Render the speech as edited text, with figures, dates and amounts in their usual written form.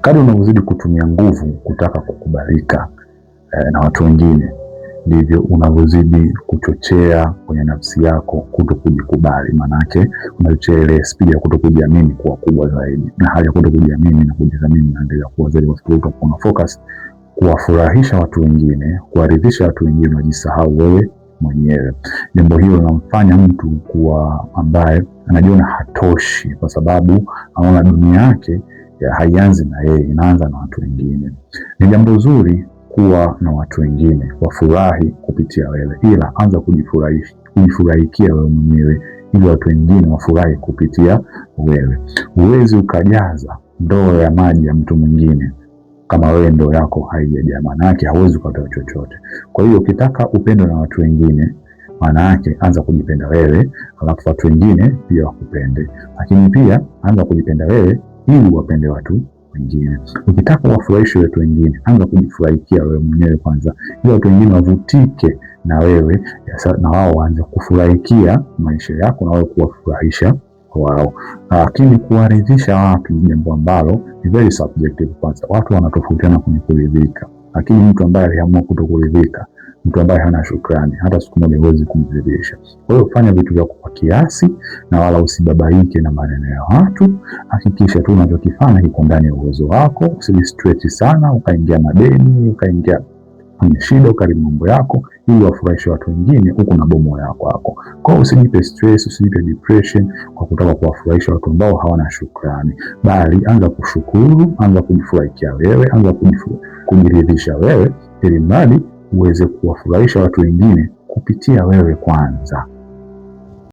Kadri unavyozidi kutumia nguvu kutaka kukubalika na watu wengine, ndivyo unavyozidi kuchochea kwenye nafsi yako kutokujikubali. Manake unachochea ile spidi ya kutokujiamini kuwa kubwa zaidi, na hali ya kutokujiamini na kujidhamini inaendelea kuwa zaidi, kwa sababu utakuwa una focus kuwafurahisha watu wengine, kuwaridhisha watu wengine, unajisahau wewe mwenyewe. Jambo hilo linamfanya mtu kuwa ambaye anajiona hatoshi, kwa sababu anaona dunia yake haianzi na yeye, inaanza na watu wengine. Ni jambo zuri kuwa na watu wengine wafurahi kupitia wewe, ila anza kujifurahikia wewe mwenyewe ili watu wengine wafurahi kupitia wewe. Huwezi ukajaza ndoo ya maji ya mtu mwingine kama wewe ndoo yako haijajaa, maana yake hauwezi kupata chochote. Kwa hiyo ukitaka upendo na watu wengine, maana yake anza kujipenda wewe, alafu watu wengine pia wakupende. Lakini pia anza kujipenda wewe ili wapende watu wengine. Ukitaka wafurahishe watu wengine, anza kujifurahikia wewe mwenyewe kwanza, ili watu wengine wavutike na wewe, na wao waanze kufurahikia maisha yako na wewe kuwafurahisha wao. Lakini kuwaridhisha watu ni jambo ambalo ni very subjective. Kwanza watu wanatofautiana kwenye kuridhika, lakini mtu ambaye aliamua kutokuridhika, mtu ambaye hana shukrani, hata siku moja huwezi kumridhisha. Kwa hiyo fanya vitu vyako kwa kiasi na wala usibabaike na maneno ya watu. Hakikisha tu unachokifanya kiko ndani ya uwezo wako, usijistretch sana ukaingia madeni, ukaingia kwenye shida, ukaribu mambo yako ili wafurahishe watu wengine huku na bomo yako hapo. Kwa hiyo usijipe stress, usijipe depression kwa kutaka kuwafurahisha watu ambao hawana shukrani, bali anza kushukuru, anza kujifurahikia wewe, anza kujiridhisha wewe, ili mradi uweze kuwafurahisha watu wengine kupitia wewe kwanza.